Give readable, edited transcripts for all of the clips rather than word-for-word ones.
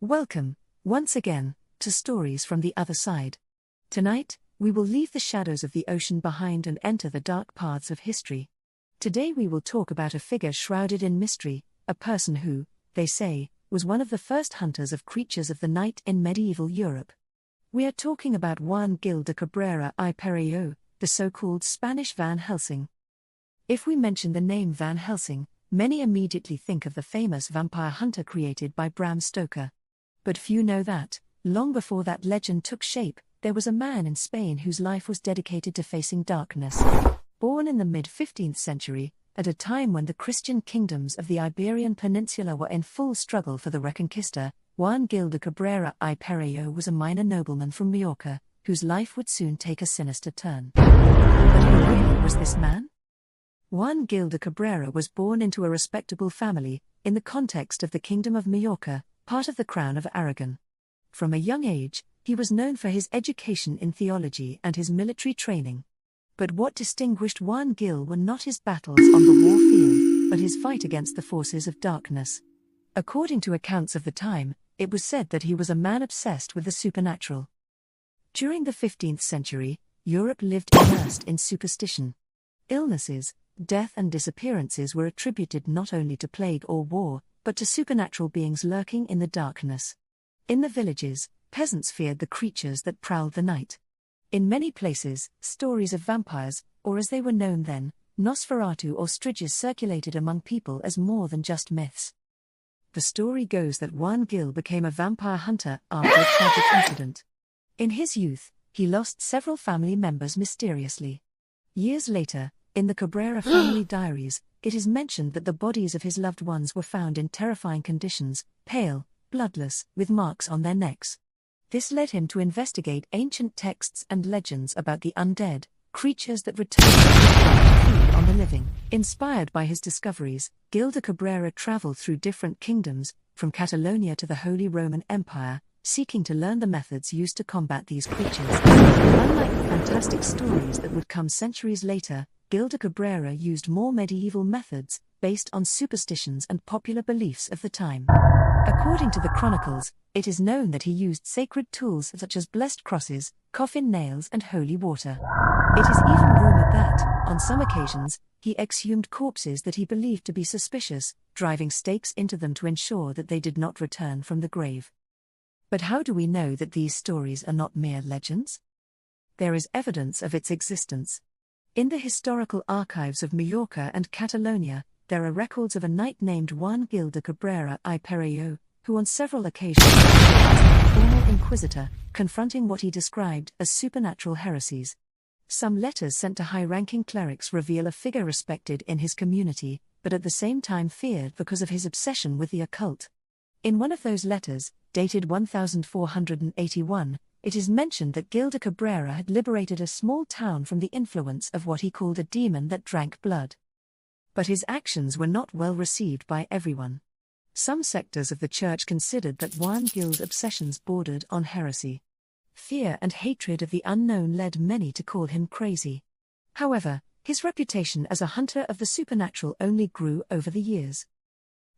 Welcome, once again, to Stories from the Other Side. Tonight, we will leave the shadows of the ocean behind and enter the dark paths of history. Today we will talk about a figure shrouded in mystery, a person who, they say, was one of the first hunters of creatures of the night in medieval Europe. We are talking about Juan Gil de Cabrera y Perello, the so-called Spanish Van Helsing. If we mention the name Van Helsing, many immediately think of the famous vampire hunter created by Bram Stoker. But few know that, long before that legend took shape, there was a man in Spain whose life was dedicated to facing darkness. Born in the mid-15th century, at a time when the Christian kingdoms of the Iberian Peninsula were in full struggle for the Reconquista, Juan Gil de Cabrera y Perello was a minor nobleman from Majorca, whose life would soon take a sinister turn. But who really was this man? Juan Gil de Cabrera was born into a respectable family, in the context of the Kingdom of Majorca, part of the Crown of Aragon. From a young age, he was known for his education in theology and his military training. But what distinguished Juan Gil were not his battles on the war field, but his fight against the forces of darkness. According to accounts of the time, it was said that he was a man obsessed with the supernatural. During the 15th century, Europe lived immersed in superstition. Illnesses, death and disappearances were attributed not only to plague or war, but to supernatural beings lurking in the darkness. In the villages, peasants feared the creatures that prowled the night. In many places, stories of vampires, or as they were known then, Nosferatu or Striges, circulated among people as more than just myths. The story goes that Juan Gil became a vampire hunter after a tragic incident. In his youth, he lost several family members mysteriously. Years later, in the Cabrera family diaries, it is mentioned that the bodies of his loved ones were found in terrifying conditions, pale, bloodless, with marks on their necks. This led him to investigate ancient texts and legends about the undead, creatures that returned to feed on the living. Inspired by his discoveries, Gil de Cabrera traveled through different kingdoms, from Catalonia to the Holy Roman Empire, seeking to learn the methods used to combat these creatures. Unlike the fantastic stories that would come centuries later, Gil de Cabrera used more medieval methods, based on superstitions and popular beliefs of the time. According to the chronicles, it is known that he used sacred tools such as blessed crosses, coffin nails and holy water. It is even rumored that, on some occasions, he exhumed corpses that he believed to be suspicious, driving stakes into them to ensure that they did not return from the grave. But how do we know that these stories are not mere legends? There is evidence of its existence. In the historical archives of Majorca and Catalonia, there are records of a knight named Juan Gil de Cabrera y Perello, who on several occasions was a former inquisitor, confronting what he described as supernatural heresies. Some letters sent to high-ranking clerics reveal a figure respected in his community, but at the same time feared because of his obsession with the occult. In one of those letters, dated 1481, it is mentioned that Gil de Cabrera had liberated a small town from the influence of what he called a demon that drank blood. But his actions were not well received by everyone. Some sectors of the church considered that Juan Gil's obsessions bordered on heresy. Fear and hatred of the unknown led many to call him crazy. However, his reputation as a hunter of the supernatural only grew over the years.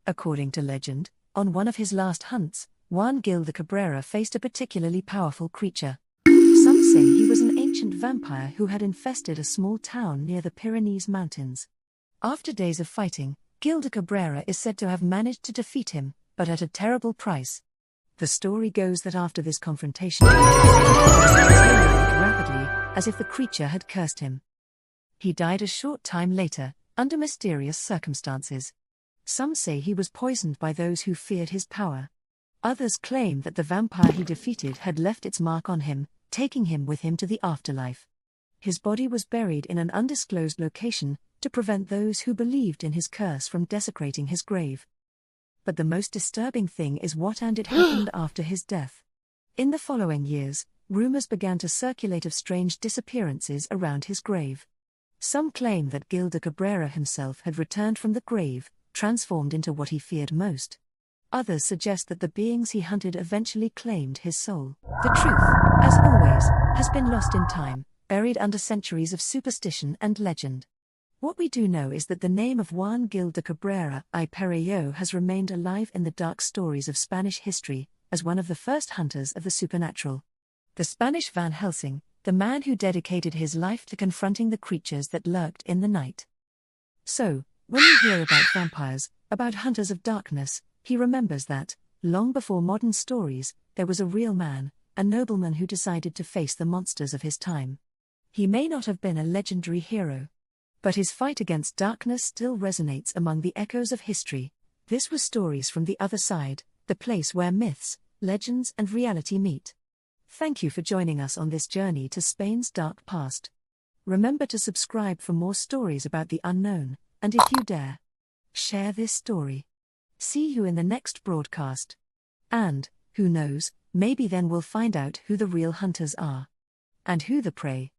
According to legend, on one of his last hunts, Juan Gil de Cabrera faced a particularly powerful creature. Some say he was an ancient vampire who had infested a small town near the Pyrenees Mountains. After days of fighting, Gil de Cabrera is said to have managed to defeat him, but at a terrible price. The story goes that after this confrontation, he deteriorated rapidly, as if the creature had cursed him. He died a short time later, under mysterious circumstances. Some say he was poisoned by those who feared his power. Others claim that the vampire he defeated had left its mark on him, taking him with him to the afterlife. His body was buried in an undisclosed location, to prevent those who believed in his curse from desecrating his grave. But the most disturbing thing is what happened after his death. In the following years, rumors began to circulate of strange disappearances around his grave. Some claim that Gil de Cabrera himself had returned from the grave, transformed into what he feared most. Others suggest that the beings he hunted eventually claimed his soul. The truth, as always, has been lost in time, buried under centuries of superstition and legend. What we do know is that the name of Juan Gil de Cabrera y Perello has remained alive in the dark stories of Spanish history, as one of the first hunters of the supernatural. The Spanish Van Helsing, the man who dedicated his life to confronting the creatures that lurked in the night. So, when you hear about vampires, about hunters of darkness, he remembers that, long before modern stories, there was a real man, a nobleman who decided to face the monsters of his time. He may not have been a legendary hero, but his fight against darkness still resonates among the echoes of history. This was Stories from the Other Side, the place where myths, legends, and reality meet. Thank you for joining us on this journey to Spain's dark past. Remember to subscribe for more stories about the unknown, and if you dare, share this story. See you in the next broadcast. And, who knows, maybe then we'll find out who the real hunters are. And who the prey.